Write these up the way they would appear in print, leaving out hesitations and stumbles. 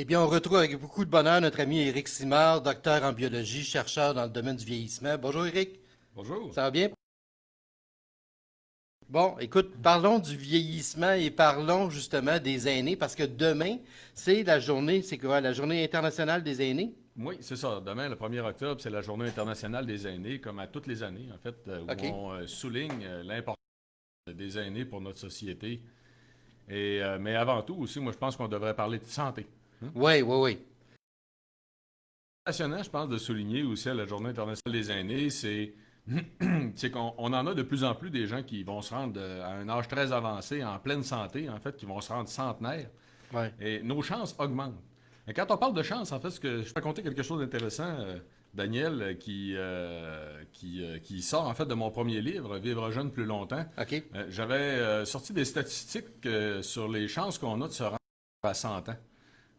Eh bien, on retrouve avec beaucoup de bonheur notre ami Éric Simard, docteur en biologie, chercheur dans le domaine du vieillissement. Bonjour Éric, Bonjour. ça va bien? Bon, écoute, parlons du vieillissement et parlons justement des aînés, parce que demain, c'est la journée, c'est quoi, la journée internationale des aînés? Oui, c'est ça. Demain, le 1er octobre, c'est la Journée internationale des aînés, comme à toutes les années, en fait, où OK. on souligne l'importance des aînés pour notre société. Mais avant tout aussi, moi, je pense qu'on devrait parler de santé. Hein? Oui, oui, oui. Passionnant, je pense, de souligner aussi à la Journée internationale des aînés, c'est qu'on en a de plus en plus des gens qui vont se rendre à un âge très avancé, en pleine santé, en fait, qui vont se rendre centenaires. Ouais. Et nos chances augmentent. Et quand on parle de chance, en fait, je vais raconter quelque chose d'intéressant, Daniel, qui sort en fait de mon premier livre, Vivre jeune plus longtemps. OK. J'avais sorti des statistiques sur les chances qu'on a de se rendre à 100 ans.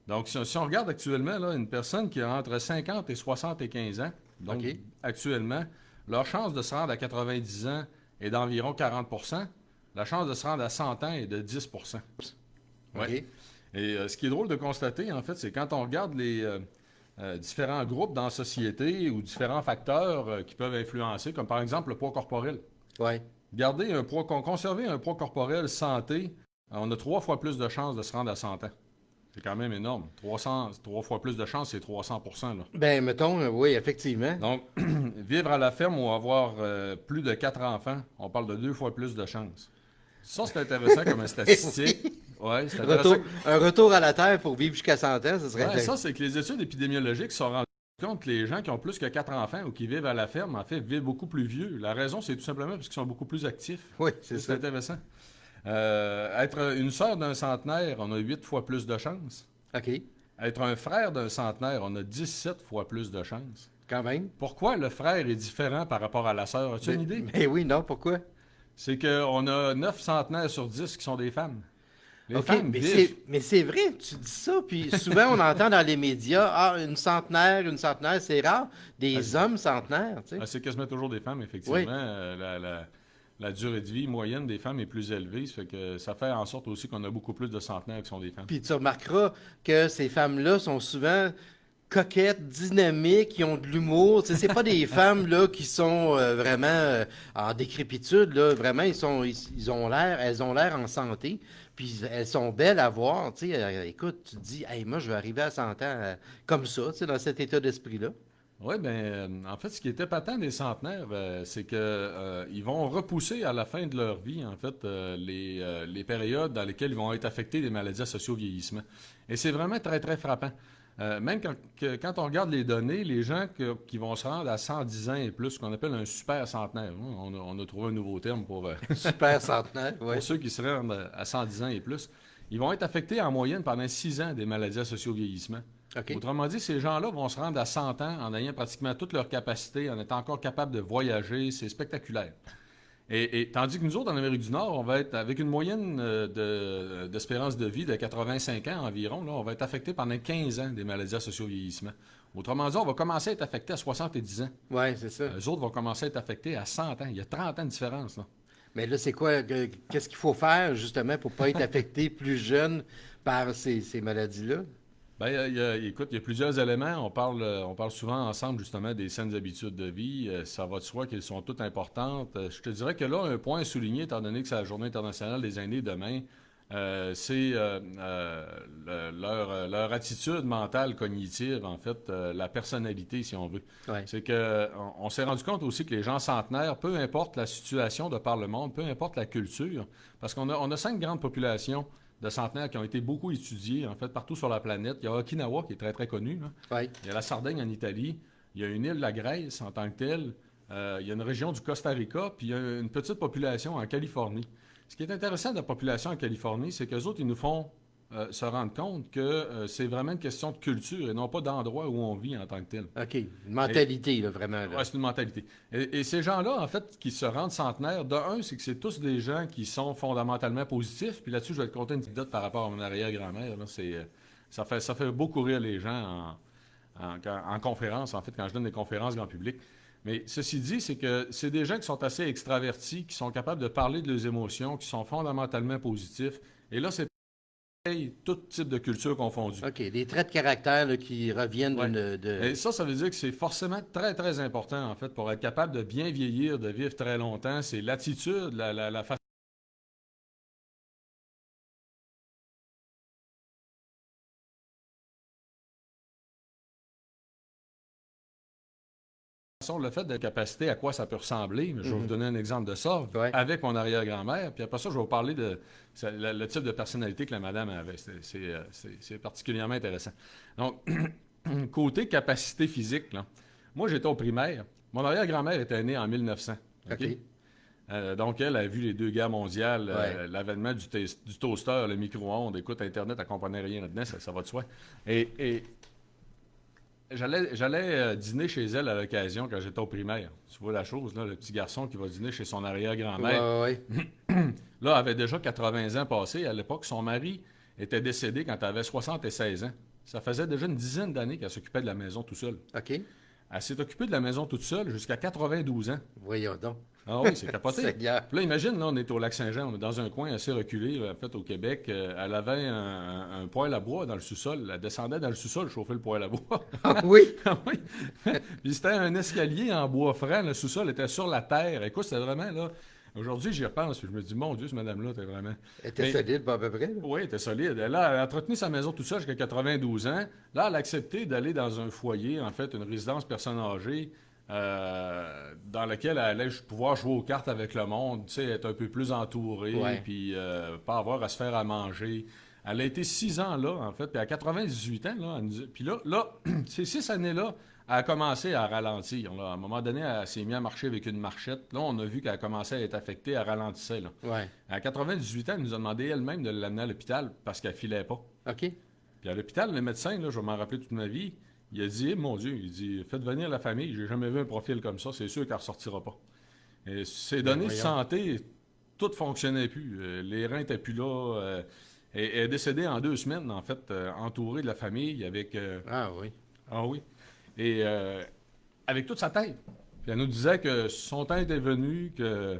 Donc, si on regarde actuellement, là, une personne qui a entre 50 et 75 ans, donc OK. actuellement, leur chance de se rendre à 90 ans est d'environ 40. La chance de se rendre à 100 ans est de 10. Ouais. OK. Et ce qui est drôle de constater, en fait, c'est quand on regarde les différents groupes dans la société ou différents facteurs qui peuvent influencer, comme par exemple le poids corporel. Ouais. Conserver un poids corporel santé, on a 3 fois plus de chances de se rendre à 100 ans. C'est quand même énorme. 3 fois plus de chances, c'est 300%, là. Ben, mettons, oui, effectivement. Donc, vivre à la ferme ou avoir plus de 4 enfants, on parle de 2 fois plus de chances. Ça, c'est intéressant comme statistique. Oui. Ouais, c'est intéressant. Un retour à la Terre pour vivre jusqu'à 100 ans, ce serait Ouais, intéressant. ça, c'est que les études épidémiologiques se sont rendues compte que les gens qui ont plus que 4 enfants ou qui vivent à la ferme, en fait, vivent beaucoup plus vieux. La raison, c'est tout simplement parce qu'ils sont beaucoup plus actifs. Oui, c'est C'est ça. intéressant. Être une sœur d'un centenaire, on a 8 fois plus de chances. OK. Être un frère d'un centenaire, on a 17 fois plus de chances. Quand même. Pourquoi le frère est différent par rapport à la sœur? As-tu une Ben, idée? ben oui, non, pourquoi? C'est qu'on a 9 centenaires sur 10 qui sont des femmes. Les OK, femmes vivent. mais c'est vrai, tu dis ça, puis souvent on entend dans les médias, ah, une centenaire, c'est rare. Ah, Des hommes centenaires, tu sais. c'est quasiment toujours des femmes, effectivement. Oui. La durée de vie moyenne des femmes est plus élevée. Ça fait que ça fait en sorte aussi qu'on a beaucoup plus de centenaires qui sont des femmes. Puis tu remarqueras que ces femmes-là sont souvent coquettes, dynamiques, qui ont de l'humour. Tu sais, c'est pas des femmes là qui sont vraiment en décrépitude, là. Vraiment, elles ont l'air en santé. Puis elles sont belles à voir. Tu sais, écoute, tu te dis, hey, moi, je vais arriver à 100 ans comme ça, tu sais, dans cet état d'esprit-là. Oui, en fait, ce qui était patent des centenaires, c'est que ils vont repousser à la fin de leur vie, en fait, les périodes dans lesquelles ils vont être affectés des maladies associées au vieillissement. Et c'est vraiment très, très frappant. Même quand on regarde les données, les gens qui vont se rendre à 110 ans et plus, ce qu'on appelle un super centenaire, hein, on a trouvé un nouveau terme Super centenaire, oui. pour ceux qui se rendent à 110 ans et plus, ils vont être affectés en moyenne pendant 6 ans des maladies associées au vieillissement. OK. Autrement dit, ces gens-là vont se rendre à 100 ans en ayant pratiquement toutes leurs capacités, en étant encore capables de voyager. C'est spectaculaire. Et tandis que nous autres, en Amérique du Nord, on va être avec une moyenne d'espérance de vie de 85 ans environ, là, on va être affecté pendant 15 ans des maladies associées au vieillissement. Autrement dit, on va commencer à être affecté à 70 ans. Oui, c'est ça. Les autres vont commencer à être affectés à 100 ans. Il y a 30 ans de différence, là. Mais là, c'est quoi? Qu'est-ce qu'il faut faire justement pour pas être affecté plus jeune par ces maladies-là? Écoute, il y a plusieurs éléments. On parle souvent ensemble justement des saines habitudes de vie. Ça va de soi qu'elles sont toutes importantes. Je te dirais que là, un point à souligner, étant donné que c'est la Journée internationale des aînés demain, c'est leur attitude mentale, cognitive, en fait, la personnalité, si on veut. Oui. C'est que on s'est rendu compte aussi que les gens centenaires, peu importe la situation de par le monde, peu importe la culture, parce on a 5 grandes populations de centenaires qui ont été beaucoup étudiés, en fait, partout sur la planète. Il y a Okinawa, qui est très, très connu, là. Oui. Il y a la Sardaigne en Italie. Il y a une île, la Grèce, en tant que telle. Il y a une région du Costa Rica. Puis il y a une petite population en Californie. Ce qui est intéressant de la population en Californie, c'est qu'eux autres, ils nous font se rendre compte que c'est vraiment une question de culture et non pas d'endroit où on vit en tant que tel. OK. Une Et, mentalité, là, vraiment, là. ouais, c'est une mentalité. Et ces gens-là, en fait, qui se rendent centenaires, de un, c'est que c'est tous des gens qui sont fondamentalement positifs. Puis là-dessus, je vais te conter une petite anecdote par rapport à mon arrière-grand-mère. Là. Ça fait beaucoup rire les gens en conférence, en fait, quand je donne des conférences grand public. Mais ceci dit, c'est que c'est des gens qui sont assez extravertis, qui sont capables de parler de leurs émotions, qui sont fondamentalement positifs. Et là, c'est tout type de culture confondue. OK, des traits de caractère là, qui reviennent Ouais. de... Et ça veut dire que c'est forcément très, très important, en fait, pour être capable de bien vieillir, de vivre très longtemps. C'est l'attitude, la façon, le fait de capacité, à quoi ça peut ressembler. Je vais vous donner un exemple de ça Ouais. avec mon arrière-grand-mère. Puis après ça, je vais vous parler de le type de personnalité que la madame avait. C'est particulièrement intéressant. Donc, côté capacité physique, là, moi, j'étais au primaire. Mon arrière-grand-mère était née en 1900. OK? OK. Donc, elle a vu les deux guerres mondiales, Ouais. l'avènement du toaster, le micro-ondes. Écoute, Internet, elle ne comprenait rien là-dedans, ça va de soi. Et j'allais dîner chez elle à l'occasion quand j'étais au primaire. Tu vois la chose, là, le petit garçon qui va dîner chez son arrière-grand-mère. Ouais. Là, elle avait déjà 80 ans passés. À l'époque, son mari était décédé quand elle avait 76 ans. Ça faisait déjà une dizaine d'années qu'elle s'occupait de la maison tout seule. OK. Elle s'est occupée de la maison toute seule jusqu'à 92 ans. Voyons donc. Ah oui, c'est capoté. Seigneur. Puis là, imagine, là, on est au Lac-Saint-Jean, on est dans un coin assez reculé, en fait, au Québec. Elle avait un poêle à bois dans le sous-sol. Elle descendait dans le sous-sol, chauffer le poêle à bois. Ah oui? Ah oui. Puis c'était un escalier en bois franc. Le sous-sol était sur la terre. Écoute, c'était vraiment, là... Aujourd'hui, j'y repense, puis je me dis, mon Dieu, cette madame-là, t'es vraiment... Elle était Mais- solide, pas à peu près. Là. Oui, elle était solide. Là, elle a entretenu sa maison tout seul jusqu'à 92 ans. Là, elle a accepté d'aller dans un foyer, en fait, une résidence personne âgée, dans laquelle elle allait pouvoir jouer aux cartes avec le monde, tu sais, être un peu plus entourée, Ouais. puis pas avoir à se faire à manger. Elle a été 6 ans là, en fait, puis à 98 ans, là, puis là, ces 6 années-là, elle a commencé à ralentir. Là. À un moment donné, elle s'est mise à marcher avec une marchette. Là, on a vu qu'elle a commencé à être affectée, elle ralentissait. Là. Ouais. À 98 ans, elle nous a demandé elle-même de l'amener à l'hôpital parce qu'elle filait pas. OK. Puis à l'hôpital, le médecin, là, je vais m'en rappeler toute ma vie, il a dit, mon Dieu, il dit, faites venir la famille, j'ai jamais vu un profil comme ça, c'est sûr qu'elle ne ressortira pas. Et ses données de voyons. santé, tout fonctionnait plus. Les reins n'étaient plus là. Elle est décédée en 2 semaines, en fait, entourée de la famille avec... Ah oui. ah oui. Et avec toute sa tête. Puis elle nous disait que son temps était venu, que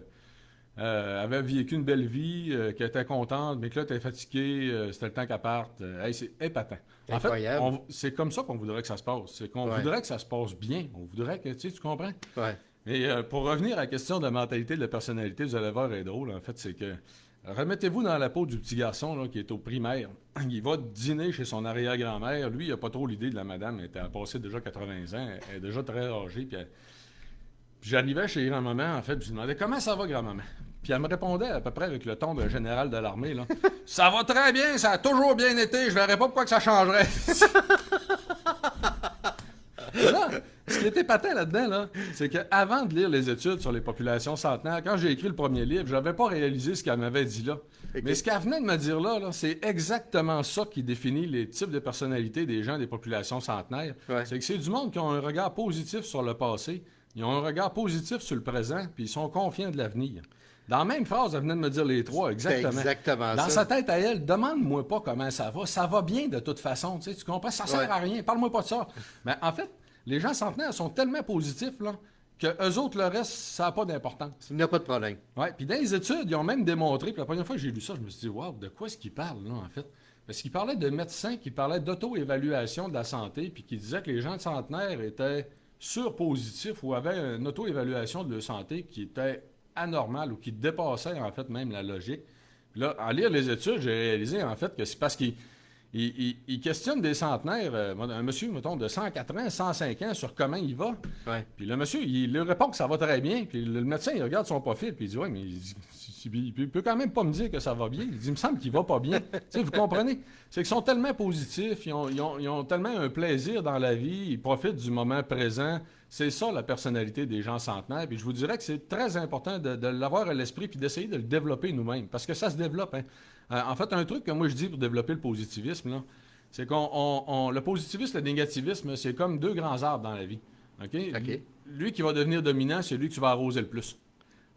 avait vécu une belle vie, qu'elle était contente, mais que là, elle était fatiguée, c'était le temps qu'elle parte. Hey, c'est épatant. En fait, Incroyable. c'est comme ça qu'on voudrait que ça se passe. C'est qu'on Ouais. voudrait que ça se passe bien. On voudrait que, tu comprends? Ouais. Mais pour revenir à la question de la mentalité, de la personnalité, vous allez voir, elle est drôle, en fait, c'est que remettez-vous dans la peau du petit garçon là, qui est au primaire. Il va dîner chez son arrière-grand-mère. Lui, il n'a pas trop l'idée de la madame. Elle était passée déjà 80 ans. Elle est déjà très âgée. Puis j'arrivais chez grand-maman, en fait, puis je lui demandais comment ça va, grand-maman? Puis elle me répondait à peu près avec le ton d'un général de l'armée, là. Ça va très bien, ça a toujours bien été, je verrais pas pourquoi que ça changerait. Là, ce qui était patent là-dedans, là, c'est qu'avant de lire les études sur les populations centenaires, quand j'ai écrit le premier livre, je n'avais pas réalisé ce qu'elle m'avait dit là. Ok. Mais ce qu'elle venait de me dire là, c'est exactement ça qui définit les types de personnalités des gens des populations centenaires. Ouais. C'est que c'est du monde qui ont un regard positif sur le passé, ils ont un regard positif sur le présent, puis ils sont confiants de l'avenir. Dans la même phrase, elle venait de me dire les trois, C'est exactement. exactement Dans ça. sa tête à elle, demande-moi pas comment ça va. Ça va bien de toute façon, tu comprends? Ça sert Ouais. à rien, parle-moi pas de ça. Mais en fait, les gens centenaires sont tellement positifs là, que eux autres, le reste, ça n'a pas d'importance. Il n'y a pas de problème. Ouais, puis dans les études, ils ont même démontré, puis la première fois que j'ai lu ça, je me suis dit, waouh, de quoi est-ce qu'ils parlent, là, en fait? Parce qu'ils parlaient de médecins qui parlaient d'auto-évaluation de la santé, puis qui disaient que les gens centenaires étaient surpositifs ou avaient une auto-évaluation de leur santé qui était anormale ou qui dépassait, en fait, même la logique. Puis là, en lire les études, j'ai réalisé, en fait, que c'est parce qu'ils il questionne des centenaires, un monsieur, mettons, de 104 ans, 105 ans, sur comment il va. Ouais. Puis le monsieur, il lui répond que ça va très bien. Puis le médecin, il regarde son profil, puis il dit, ouais, mais il peut quand même pas me dire que ça va bien. Il dit, il me semble qu'il va pas bien. Tu sais, vous comprenez? C'est qu'ils sont tellement positifs, ils ont tellement un plaisir dans la vie, ils profitent du moment présent. C'est ça, la personnalité des gens centenaires. Puis je vous dirais que c'est très important de l'avoir à l'esprit puis d'essayer de le développer nous-mêmes. Parce que ça se développe, hein. En fait, un truc que moi je dis pour développer le positivisme, là, c'est le positivisme et le négativisme, c'est comme deux grands arbres dans la vie. OK? OK. Lui qui va devenir dominant, c'est lui que tu vas arroser le plus.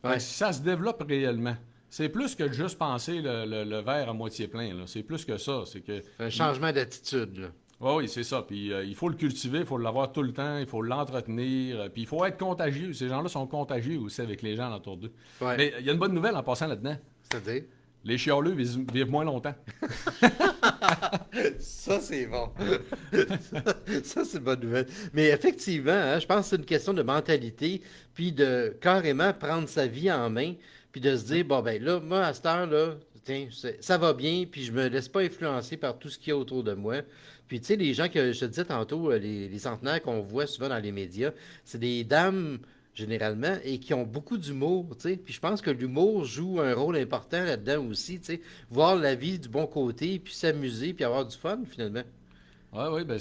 Fait Ouais. que ça se développe réellement. C'est plus que de juste penser le verre à moitié plein. Là. C'est plus que ça. C'est que. Un changement d'attitude, là. Oui, c'est ça. Puis il faut le cultiver, il faut l'avoir tout le temps, il faut l'entretenir. Puis il faut être contagieux. Ces gens-là sont contagieux aussi avec les gens autour d'eux. Ouais. Mais il y a une bonne nouvelle en passant là-dedans. C'est-à-dire? Les chialeux vivent moins longtemps. Ça, c'est bon. Ça, c'est une bonne nouvelle. Mais effectivement, hein, je pense que c'est une question de mentalité, puis de carrément prendre sa vie en main, puis de se dire, bon, ben là, moi, à cette heure-là, tiens, ça va bien, puis je me laisse pas influencer par tout ce qu'il y a autour de moi. Puis, tu sais, les gens que je te disais tantôt, les centenaires qu'on voit souvent dans les médias, c'est des dames, généralement, et qui ont beaucoup d'humour, tu sais. Puis je pense que l'humour joue un rôle important là-dedans aussi, tu sais. Voir la vie du bon côté, puis s'amuser, puis avoir du fun, finalement. Oui, oui, ben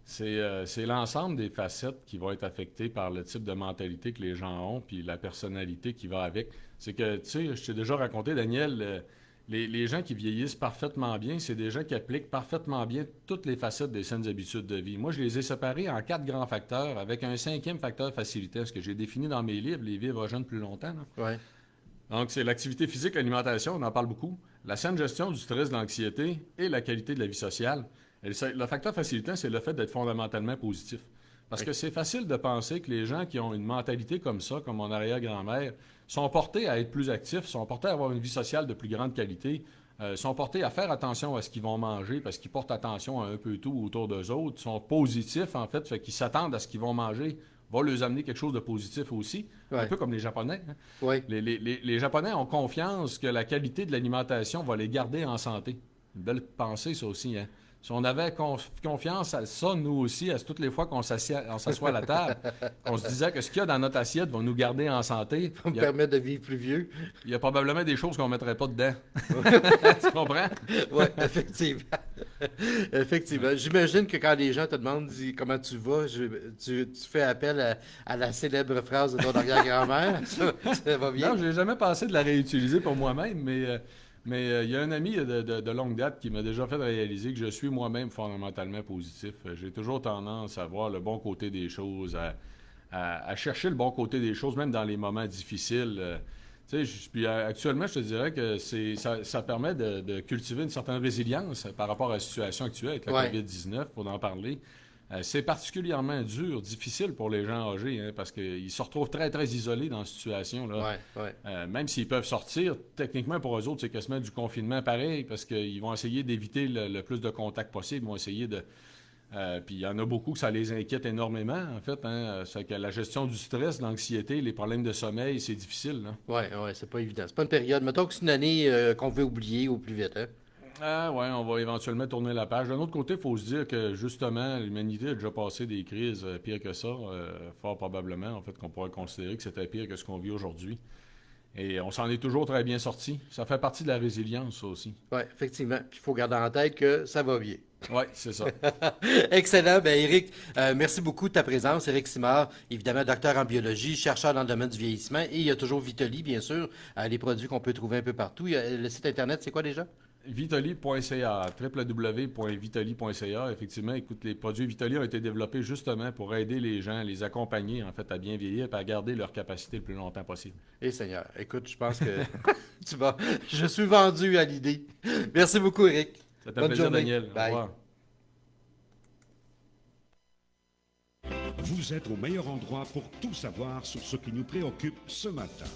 c'est l'ensemble des facettes qui vont être affectées par le type de mentalité que les gens ont, puis la personnalité qui va avec. C'est que, tu sais, je t'ai déjà raconté, Daniel, les gens qui vieillissent parfaitement bien, c'est des gens qui appliquent parfaitement bien toutes les facettes des saines habitudes de vie. Moi, je les ai séparés en 4 grands facteurs, avec un 5e facteur facilitaire, ce que j'ai défini dans mes livres, Les vivre jeunes plus longtemps, là. Ouais, Donc, c'est l'activité physique, l'alimentation, on en parle beaucoup, la saine gestion du stress, de l'anxiété et la qualité de la vie sociale. Et le facteur facilitant, c'est le fait d'être fondamentalement positif. Parce oui, que c'est facile de penser que les gens qui ont une mentalité comme ça, comme mon arrière-grand-mère, sont portés à être plus actifs, sont portés à avoir une vie sociale de plus grande qualité, sont portés à faire attention à ce qu'ils vont manger parce qu'ils portent attention à un peu tout autour d'eux autres, sont positifs en fait qu'ils s'attendent à ce qu'ils vont manger, va leur amener quelque chose de positif aussi, un ouais, peu comme les Japonais, hein. ouais. Les Japonais ont confiance que la qualité de l'alimentation va les garder en santé. Une belle pensée, ça aussi, hein. Si on avait confiance à ça, nous aussi, à toutes les fois qu'on s'assoit à la table, on se disait que ce qu'il y a dans notre assiette va nous garder en santé, Pour me permettre de vivre plus vieux. il y a probablement des choses qu'on ne mettrait pas dedans. Tu comprends? Oui, effectivement. Effectivement. J'imagine que quand les gens te demandent comment tu vas, tu fais appel à la célèbre phrase de ton arrière-grand-mère. Ça va bien? Non, je n'ai jamais pensé de la réutiliser pour moi-même, mais il y a un ami de longue date qui m'a déjà fait réaliser que je suis moi-même fondamentalement positif. J'ai toujours tendance à voir le bon côté des choses, à chercher le bon côté des choses, même dans les moments difficiles. Tu sais, puis actuellement, je te dirais que ça permet de cultiver une certaine résilience par rapport à la situation actuelle avec la Ouais, COVID-19, pour en parler. C'est particulièrement dur, difficile pour les gens âgés, hein, parce qu'ils se retrouvent très, très isolés dans cette situation-là. ouais, ouais. Même s'ils peuvent sortir, techniquement, pour eux autres, c'est quasiment du confinement pareil, parce qu'ils vont essayer d'éviter le plus de contacts possible. Ils vont essayer de... puis il y en a beaucoup que ça les inquiète énormément, en fait, hein. C'est que la gestion du stress, de l'anxiété, les problèmes de sommeil, c'est difficile, là. Ouais, ouais, c'est pas évident. C'est pas une période. Mettons que c'est une année qu'on veut oublier au plus vite, hein? Ah ouais, on va éventuellement tourner la page. D'un autre côté, il faut se dire que justement, l'humanité a déjà passé des crises pires que ça, fort probablement, en fait, qu'on pourrait considérer que c'était pire que ce qu'on vit aujourd'hui. Et on s'en est toujours très bien sorti. Ça fait partie de la résilience, ça aussi. Ouais, effectivement. Puis il faut garder en tête que ça va bien. Oui, c'est ça. Excellent. Ben, Éric, merci beaucoup de ta présence. Éric Simard, évidemment, docteur en biologie, chercheur dans le domaine du vieillissement. Et il y a toujours Vitali, bien sûr, les produits qu'on peut trouver un peu partout. Le site Internet, c'est quoi déjà? Vitali.ca, www.vitali.ca. Effectivement, écoute, les produits Vitali ont été développés justement pour aider les gens, les accompagner, en fait, à bien vieillir et à garder leur capacité le plus longtemps possible. Eh Seigneur, écoute, je pense que tu vas. Je suis vendu à l'idée. Merci beaucoup, Éric. C'était un Bonne plaisir, journée. Daniel. Au Bye. revoir. Vous êtes au meilleur endroit pour tout savoir sur ce qui nous préoccupe ce matin.